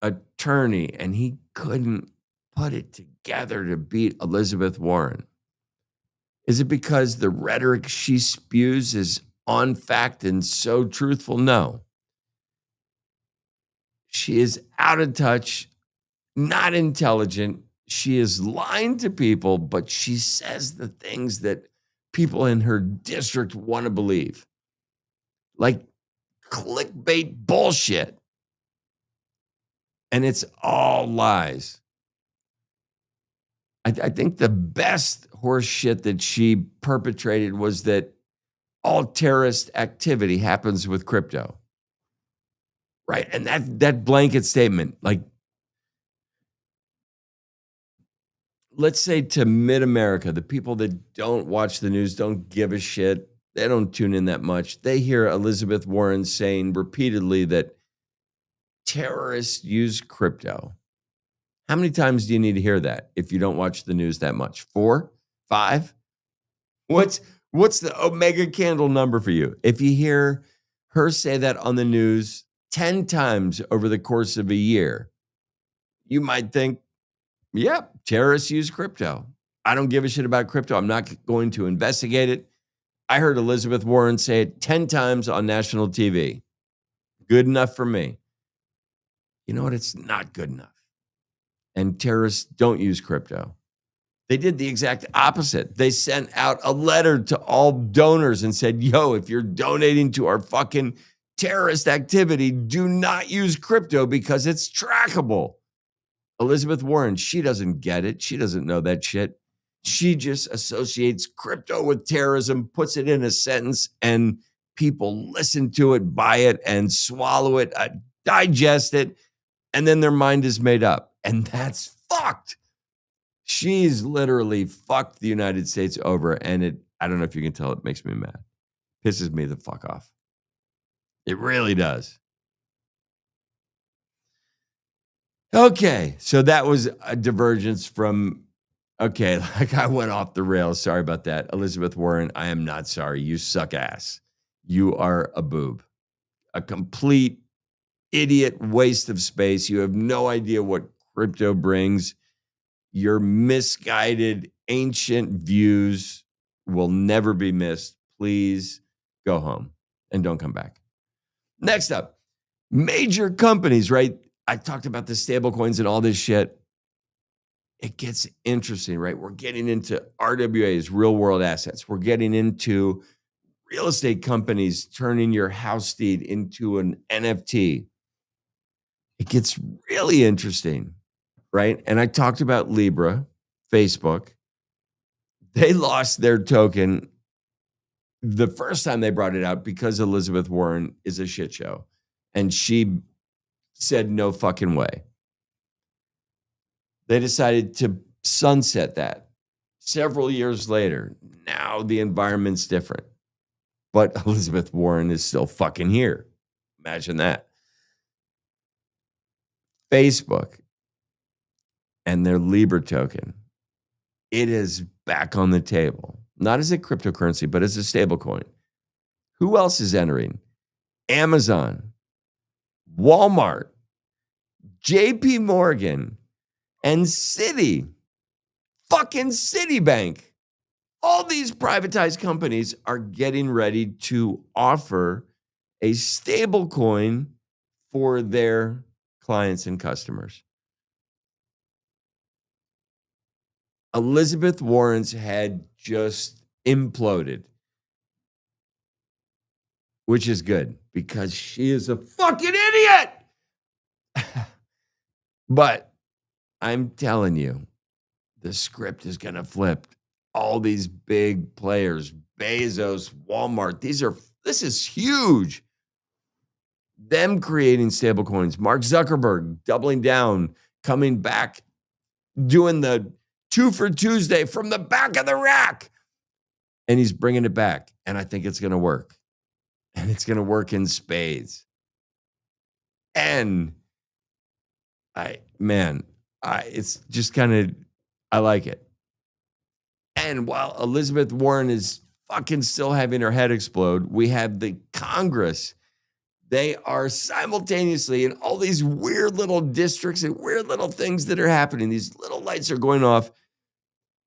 attorney, and he couldn't put it together to beat Elizabeth Warren. Is it because the rhetoric she spews is on fact and so truthful? No. She is out of touch, not intelligent. She is lying to people, but she says the things that people in her district want to believe. Like clickbait bullshit. And it's all lies. I think the best horse shit that she perpetrated was that all terrorist activity happens with crypto. Right? And that blanket statement, like, let's say to mid-America, the people that don't watch the news, don't give a shit, they don't tune in that much. They hear Elizabeth Warren saying repeatedly that terrorists use crypto. How many times do you need to hear that if you don't watch the news that much? 4? 5? What's the Omega candle number for you? If you hear her say that on the news 10 times over the course of a year, you might think, yep, terrorists use crypto. I don't give a shit about crypto. I'm not going to investigate it. I heard Elizabeth Warren say it 10 times on national TV. Good enough for me. You know what? It's not good enough. And terrorists don't use crypto. They did the exact opposite. They sent out a letter to all donors and said, yo, if you're donating to our fucking terrorist activity, do not use crypto because it's trackable. Elizabeth Warren, she doesn't get it. She doesn't know that shit. She just associates crypto with terrorism, puts it in a sentence, and people listen to it, buy it, and swallow it, digest it, and then their mind is made up. And that's fucked. She's literally fucked the United States over, and I don't know if you can tell, it makes me mad. Pisses me the fuck off. It really does. Okay, so that was a divergence from, okay, like I went off the rails. Sorry about that. Elizabeth Warren, I am not sorry. You suck ass. You are a boob. A complete idiot waste of space. You have no idea what crypto brings. Your misguided ancient views will never be missed. Please go home and don't come back. Next up, major companies, right? I talked about the stable coins and all this shit. It gets interesting, right? We're getting into RWAs, real world assets. We're getting into real estate companies turning your house deed into an NFT. It gets really interesting, right? And I talked about Libra, Facebook. They lost their token the first time they brought it out because Elizabeth Warren is a shit show. And she said no fucking way. They decided to sunset that. Several years later, now the environment's different. But Elizabeth Warren is still fucking here. Imagine that. Facebook and their Libra token, it is back on the table. Not as a cryptocurrency, but as a stable coin. Who else is entering? Amazon, Walmart, JP Morgan, and Citi. Fucking Citibank. All these privatized companies are getting ready to offer a stable coin for their clients and customers. Elizabeth Warren's head just imploded, which is good because she is a fucking idiot. But I'm telling you, the script is going to flip. All these big players, Bezos, Walmart, this is huge. Them creating stablecoins, Mark Zuckerberg doubling down, coming back, doing the 2 for Tuesday from the back of the rack. And he's bringing it back. And I think it's going to work. And it's going to work in spades. And it's just kind of, I like it. And while Elizabeth Warren is fucking still having her head explode, we have the Congress. They are simultaneously in all these weird little districts and weird little things that are happening. These little lights are going off.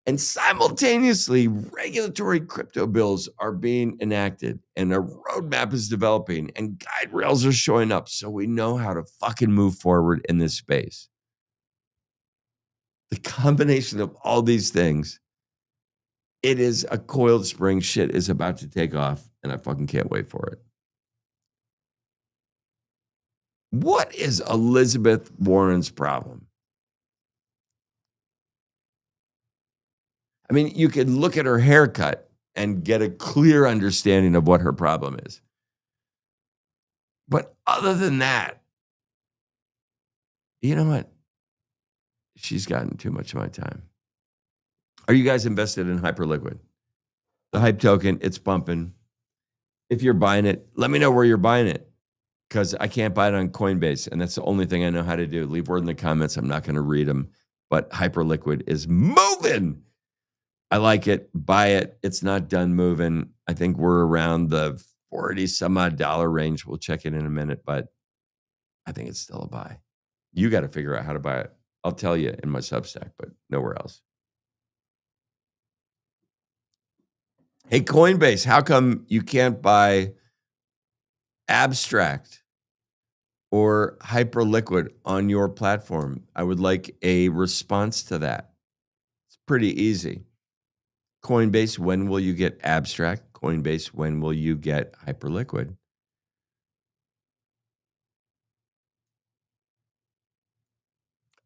And simultaneously, regulatory crypto bills are being enacted and a roadmap is developing and guide rails are showing up. So we know how to fucking move forward in this space. The combination of all these things, it is a coiled spring. Shit is about to take off and I fucking can't wait for it. What is Elizabeth Warren's problem? I mean, you could look at her haircut and get a clear understanding of what her problem is. But other than that, you know what? She's gotten too much of my time. Are you guys invested in Hyperliquid? The hype token, it's bumping. If you're buying it, let me know where you're buying it because I can't buy it on Coinbase. And that's the only thing I know how to do. Leave word in the comments. I'm not going to read them, but Hyperliquid is moving. I like it. Buy it. It's not done moving. I think we're around the 40 some odd dollar range. We'll check it in a minute, but I think it's still a buy. You got to figure out how to buy it. I'll tell you in my Substack, but nowhere else. Hey, Coinbase, how come you can't buy Abstract or Hyperliquid on your platform? I would like a response to that. It's pretty easy. Coinbase, when will you get Abstract? Coinbase, when will you get Hyperliquid?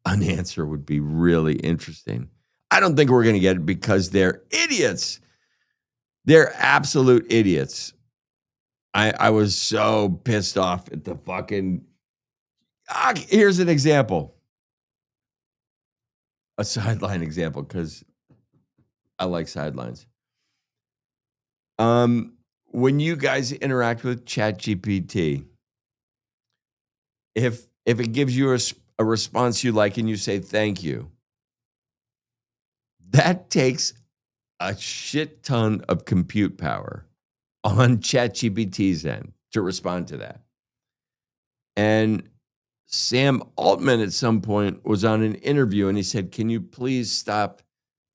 An answer would be really interesting. I don't think we're going to get it because they're idiots. They're absolute idiots. I was so pissed off at the fucking... here's an example. A sideline example, because I like sidelines. When you guys interact with ChatGPT, if it gives you a response you like and you say thank you, that takes a shit ton of compute power on ChatGPT's end to respond to that. And Sam Altman at some point was on an interview and he said, can you please stop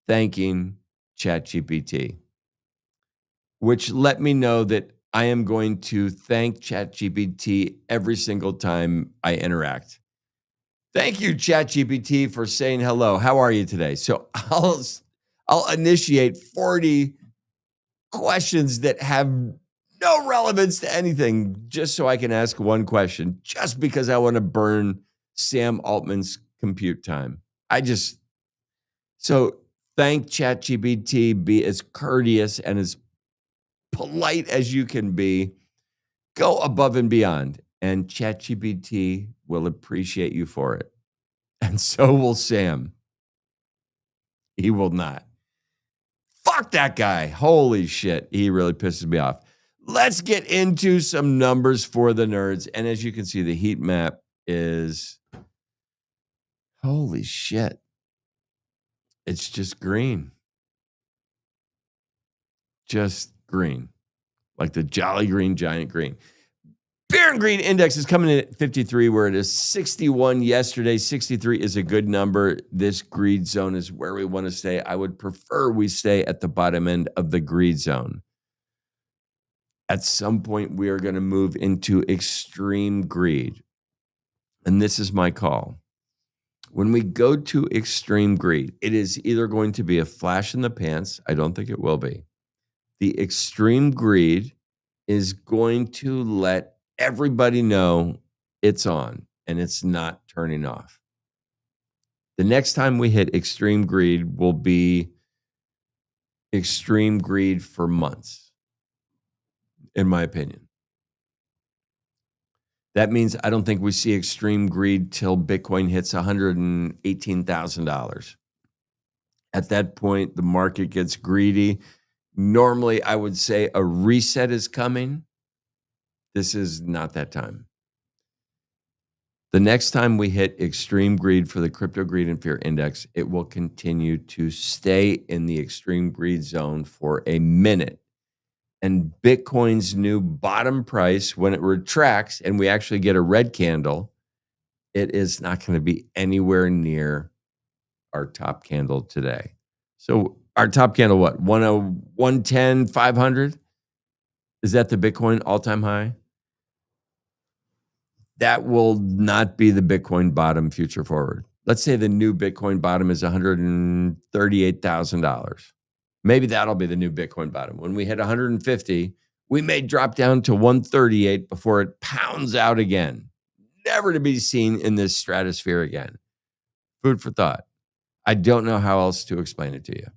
thanking ChatGPT? Which let me know that I am going to thank ChatGPT every single time I interact. Thank you, ChatGPT, for saying hello. How are you today? So I'll initiate 40 questions that have no relevance to anything just so I can ask one question, just because I want to burn Sam Altman's compute time. So thank ChatGPT, be as courteous and as polite as you can be. Go above and beyond, and ChatGPT will appreciate you for it. And so will Sam. He will not. Fuck that guy. Holy shit. He really pisses me off. Let's get into some numbers for the nerds. And as you can see, the heat map is, holy shit. It's just green. Just green. Like the Jolly Green Giant green. Fear and Greed Index is coming in at 53, where it is 61 yesterday. 63 is a good number. This greed zone is where we want to stay. I would prefer we stay at the bottom end of the greed zone. At some point, we are going to move into extreme greed. And this is my call. When we go to extreme greed, it is either going to be a flash in the pants. I don't think it will be. The extreme greed is going to let everybody know it's on and it's not turning off. The next time we hit extreme greed will be extreme greed for months, in my opinion. That means I don't think we see extreme greed till Bitcoin hits $118,000. At that point, the market gets greedy. Normally, I would say a reset is coming. This is not that time. The next time we hit extreme greed for the Crypto Greed and Fear Index, it will continue to stay in the extreme greed zone for a minute. And Bitcoin's new bottom price, when it retracts and we actually get a red candle, it is not going to be anywhere near our top candle today. So our top candle, what? 110, 500? Is that the Bitcoin all-time high? That will not be the Bitcoin bottom future forward. Let's say the new Bitcoin bottom is $138,000. Maybe that'll be the new Bitcoin bottom. When we hit 150, we may drop down to 138 before it pounds out again. Never to be seen in this stratosphere again. Food for thought. I don't know how else to explain it to you.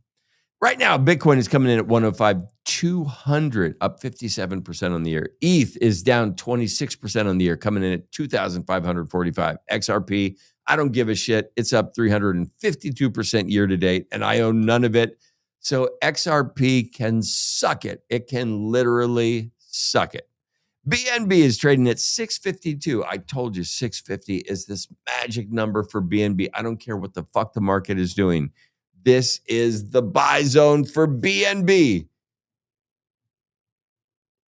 Right now, Bitcoin is coming in at 105,200, up 57% on the year. ETH is down 26% on the year, coming in at 2,545. XRP, I don't give a shit. It's up 352% year to date, and I own none of it. So XRP can suck it. It can literally suck it. BNB is trading at 652. I told you 650 is this magic number for BNB. I don't care what the fuck the market is doing. This is the buy zone for BNB.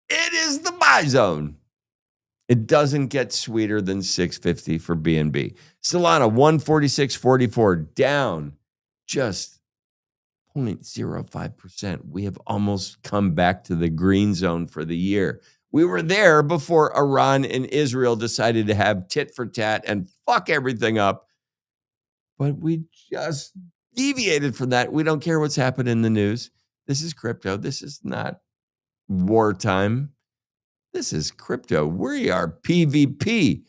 It is the buy zone. It doesn't get sweeter than 650 for BNB. Solana, 146.44, down just 0.05%. We have almost come back to the green zone for the year. We were there before Iran and Israel decided to have tit for tat and fuck everything up. But we just deviated from that. We don't care what's happened in the news. This is crypto. This is not wartime. This is crypto. We are PvP.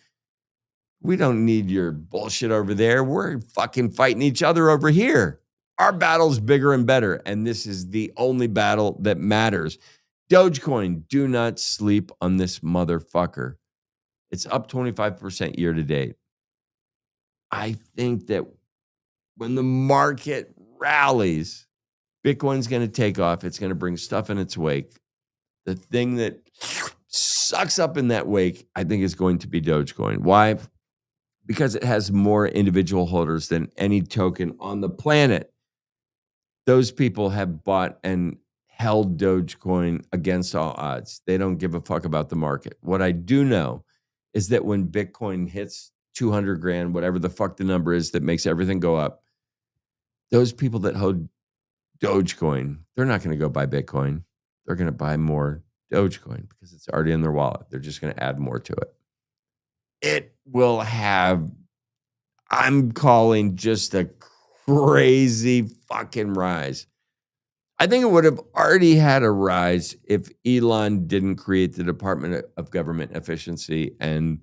We don't need your bullshit over there. We're fucking fighting each other over here. Our battle's bigger and better, and this is the only battle that matters. Dogecoin, do not sleep on this motherfucker. It's up 25% year to date. I think that when the market rallies, Bitcoin's going to take off. It's going to bring stuff in its wake. The thing that sucks up in that wake, I think, is going to be Dogecoin. Why? Because it has more individual holders than any token on the planet. Those people have bought and held Dogecoin against all odds. They don't give a fuck about the market. What I do know is that when Bitcoin hits 200 grand, whatever the fuck the number is that makes everything go up, those people that hold Dogecoin, they're not going to go buy Bitcoin. They're going to buy more Dogecoin because it's already in their wallet. They're just going to add more to it. It will have, I'm calling just a crazy fucking rise. I think it would have already had a rise if Elon didn't create the Department of Government Efficiency and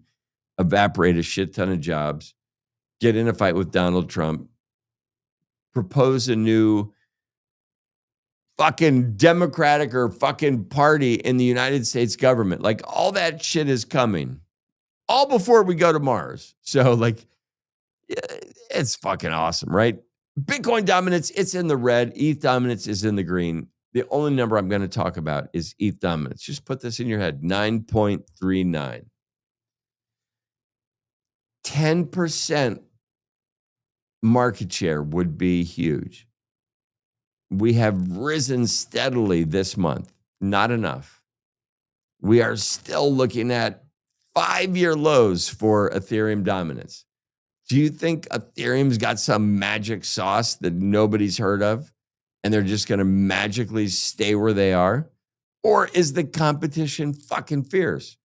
evaporate a shit ton of jobs, get in a fight with Donald Trump, propose a new fucking Democratic or fucking party in the United States government. Like, all that shit is coming all before we go to Mars. So, like, it's fucking awesome, right? Bitcoin dominance, it's in the red. ETH dominance is in the green. The only number I'm going to talk about is ETH dominance. Just put this in your head, 9.39. 10% market share would be huge. We have risen steadily this month. Not enough. We are still looking at 5-year lows for Ethereum dominance. Do you think Ethereum's got some magic sauce that nobody's heard of and they're just going to magically stay where they are? Or is the competition fucking fierce?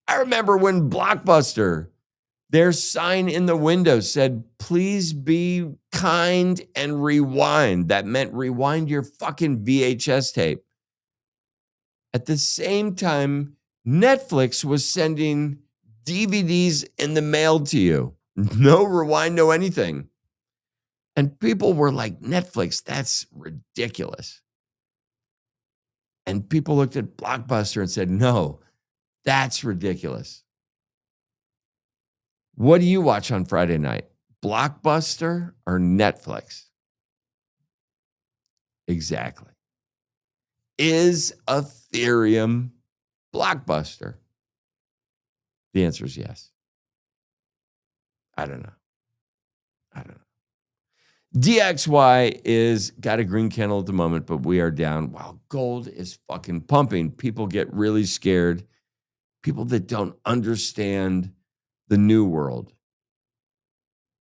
I remember when Blockbuster, their sign in the window said, please be kind and rewind. That meant rewind your fucking VHS tape. At the same time, Netflix was sending DVDs in the mail to you. No rewind, no anything. And people were like, Netflix, that's ridiculous. And people looked at Blockbuster and said, no, that's ridiculous. What do you watch on Friday night? Blockbuster or Netflix? Exactly. Is Ethereum Blockbuster? The answer is yes. I don't know. DXY is got a green candle at the moment, but we are down. Wow, gold is fucking pumping. People get really scared. People that don't understand the new world.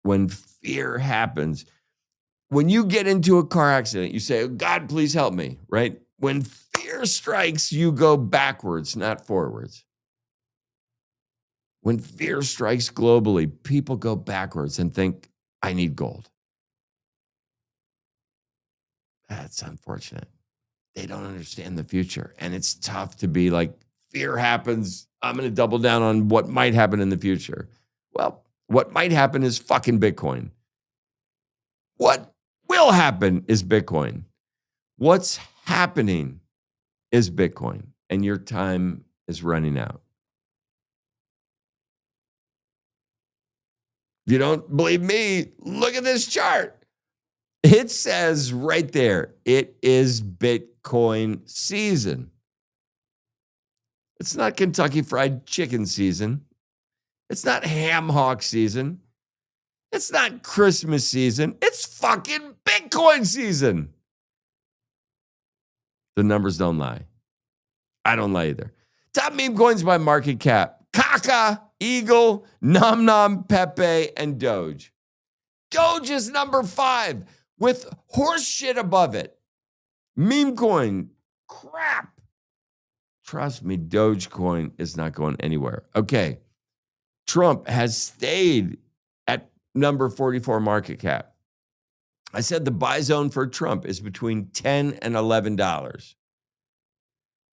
When fear happens, when you get into a car accident, you say, oh, God, please help me, right? When fear strikes, you go backwards, not forwards. When fear strikes globally, people go backwards and think, I need gold. That's unfortunate. They don't understand the future. And it's tough to be like, fear happens. I'm going to double down on what might happen in the future. Well, what might happen is fucking Bitcoin. What will happen is Bitcoin. What's happening is Bitcoin. And your time is running out. If you don't believe me, look at this chart. It says right there, it is Bitcoin season. It's not Kentucky Fried Chicken season. It's not ham hock season. It's not Christmas season. It's fucking Bitcoin season. The numbers don't lie. I don't lie either. Top meme coins by market cap. Kaka, Eagle, Nom Nom, Pepe, and Doge. Doge is number 5 with horse shit above it. Meme coin, crap. Trust me, Dogecoin is not going anywhere. Okay. Trump has stayed at number 44 market cap. I said the buy zone for Trump is between $10 and $11.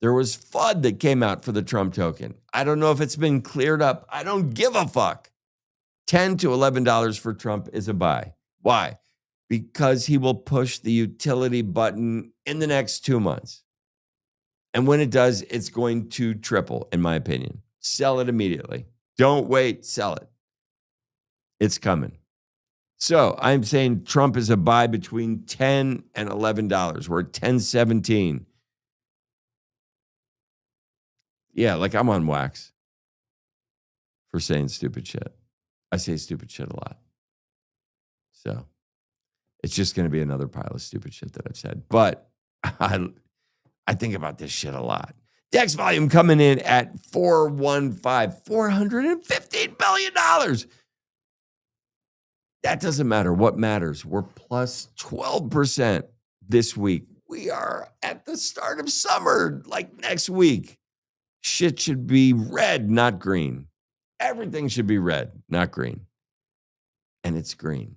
There was FUD that came out for the Trump token. I don't know if it's been cleared up. I don't give a fuck. $10 to $11 for Trump is a buy. Why? Because he will push the utility button in the next 2 months. And when it does, it's going to triple, in my opinion. Sell it immediately. Don't wait, sell it. It's coming. So I'm saying Trump is a buy between $10 and $11. We're at $10.17. Yeah, like I'm on wax for saying stupid shit. I say stupid shit a lot. So it's just going to be another pile of stupid shit that I've said. But I think about this shit a lot. DEX volume coming in at $415 billion. That doesn't matter. What matters? We're plus 12% this week. We are at the start of summer, like next week. Shit should be red, not green. Everything should be red, not green. And it's green.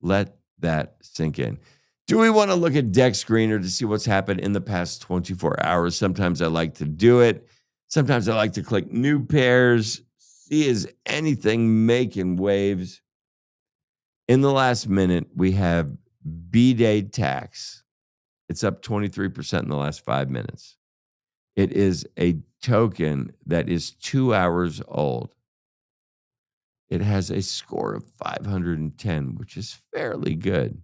Let that sink in. Do we want to look at DEX Screener to see what's happened in the past 24 hours? Sometimes I like to do it. Sometimes I like to click new pairs, see is anything making waves. In the last minute, we have B-Day Tax. It's up 23% in the last 5 minutes. It is a token that is 2 hours old. It has a score of 510, which is fairly good.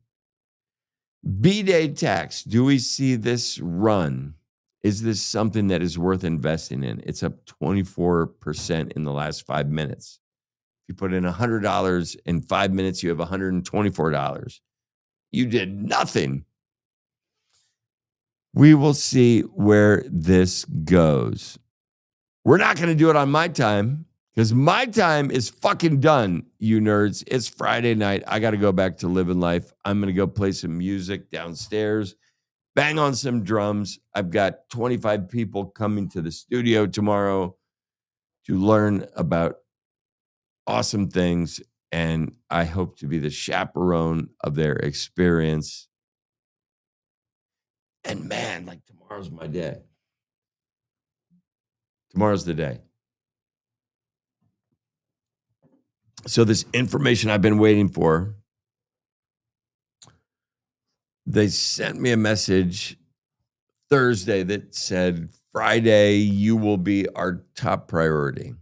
B-Day Tax. Do we see this run? Is this something that is worth investing in? It's up 24% in the last 5 minutes. If you put in $100 in 5 minutes, you have $124. You did nothing. We will see where this goes. We're not going to do it on my time because my time is fucking done, you nerds. It's Friday night. I got to go back to living life. I'm going to go play some music downstairs, bang on some drums. I've got 25 people coming to the studio tomorrow to learn about awesome things, and I hope to be the chaperone of their experience. And man, like tomorrow's my day. Tomorrow's the day. So this information I've been waiting for, they sent me a message Thursday that said, Friday, you will be our top priority.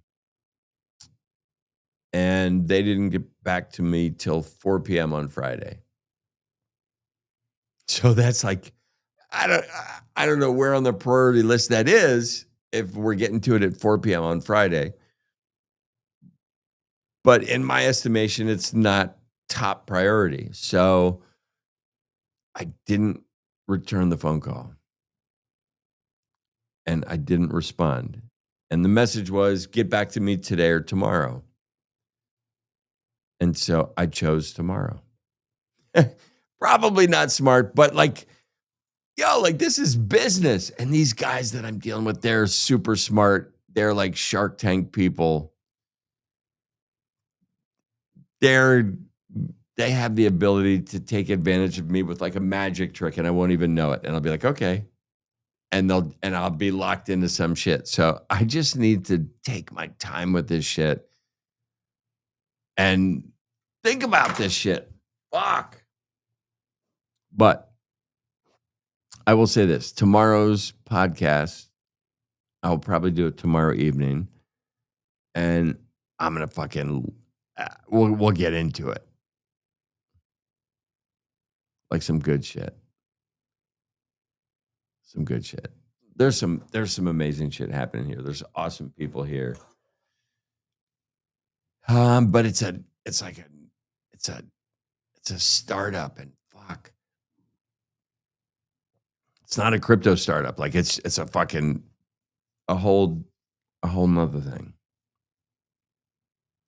And they didn't get back to me till 4 p.m. on Friday. So that's like, I don't know where on the priority list that is if we're getting to it at 4 p.m. on Friday. But in my estimation, it's not top priority. So I didn't return the phone call. And I didn't respond. And the message was, get back to me today or tomorrow. And so I chose tomorrow. Probably not smart, but like, yo, like this is business. And these guys that I'm dealing with, they're super smart. They're like Shark Tank people. They have the ability to take advantage of me with like a magic trick and I won't even know it. And I'll be like, okay. And I'll be locked into some shit. So I just need to take my time with this shit and think about this shit. Fuck. But I will say this, tomorrow's podcast, I'll probably do it tomorrow evening. And I'm going to fucking, we'll get into it. Like some good shit. Some good shit. There's some amazing shit happening here. There's awesome people here. But it's a startup, and fuck. It's not a crypto startup. Like it's a fucking a whole nother thing.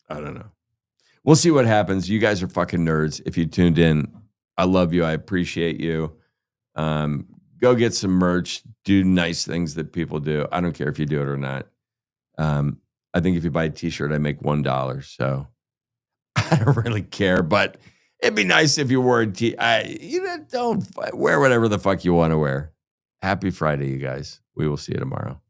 I don't know. We'll see what happens. You guys are fucking nerds. If you tuned in, I love you. I appreciate you. Go get some merch. Do nice things that people do. I don't care if you do it or not. I think if you buy a t-shirt, I make $1. So I don't really care, but it'd be nice if you wore don't wear whatever the fuck you want to wear. Happy Friday, you guys. We will see you tomorrow.